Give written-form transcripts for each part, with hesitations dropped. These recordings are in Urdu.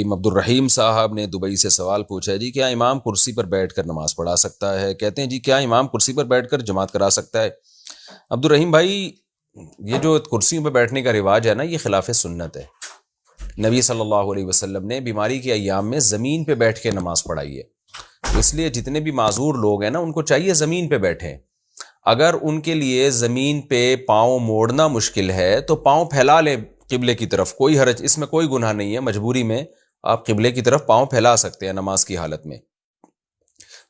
الرحیم عبد الرحیم صاحب نے دبئی سے سوال پوچھا ہے جی کیا امام کرسی پر بیٹھ کر نماز پڑھا سکتا ہے؟ کہتے ہیں جی کیا امام کرسی پر بیٹھ کر جماعت کرا سکتا ہے؟ عبد الرحیم بھائی، یہ جو کرسیوں پہ بیٹھنے کا رواج ہے نا، یہ خلاف سنت ہے۔ نبی صلی اللہ علیہ وسلم نے بیماری کے ایام میں زمین پہ بیٹھ کے نماز پڑھائی ہے، اس لیے جتنے بھی معذور لوگ ہیں نا ان کو چاہیے زمین پہ بیٹھیں۔ اگر ان کے لیے زمین پہ پاؤں موڑنا مشکل ہے تو پاؤں پھیلا لیں قبلے کی طرف، کوئی حرج، اس میں کوئی گناہ نہیں ہے، مجبوری میں آپ قبلے کی طرف پاؤں پھیلا سکتے ہیں نماز کی حالت میں۔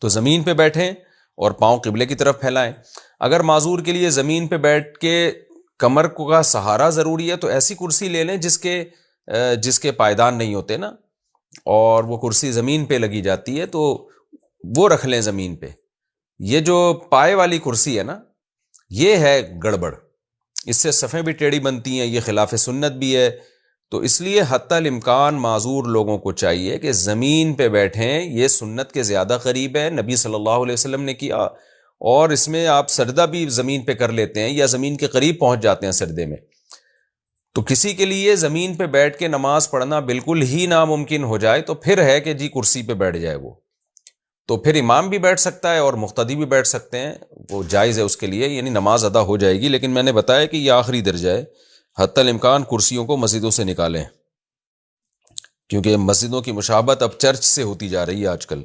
تو زمین پہ بیٹھیں اور پاؤں قبلے کی طرف پھیلائیں۔ اگر معذور کے لیے زمین پہ بیٹھ کے کمر کا سہارا ضروری ہے تو ایسی کرسی لے لیں جس کے پائیدان نہیں ہوتے نا، اور وہ کرسی زمین پہ لگی جاتی ہے، تو وہ رکھ لیں زمین پہ۔ یہ جو پائے والی کرسی ہے نا، یہ ہے گڑبڑ، اس سے صفیں بھی ٹیڑھی بنتی ہیں، یہ خلاف سنت بھی ہے۔ تو اس لیے حتی الامکان معذور لوگوں کو چاہیے کہ زمین پہ بیٹھیں، یہ سنت کے زیادہ قریب ہے، نبی صلی اللہ علیہ وسلم نے کیا، اور اس میں آپ سجدہ بھی زمین پہ کر لیتے ہیں یا زمین کے قریب پہنچ جاتے ہیں سجدے میں۔ تو کسی کے لیے زمین پہ بیٹھ کے نماز پڑھنا بالکل ہی ناممکن ہو جائے تو پھر ہے کہ جی کرسی پہ بیٹھ جائے وہ، تو پھر امام بھی بیٹھ سکتا ہے اور مقتدی بھی بیٹھ سکتے ہیں، وہ جائز ہے اس کے لیے، یعنی نماز ادا ہو جائے گی۔ لیکن میں نے بتایا کہ یہ آخری درجہ ہے، حتی الامکان کرسیوں کو مسجدوں سے نکالیں، کیونکہ مسجدوں کی مشابہت اب چرچ سے ہوتی جا رہی ہے آج کل۔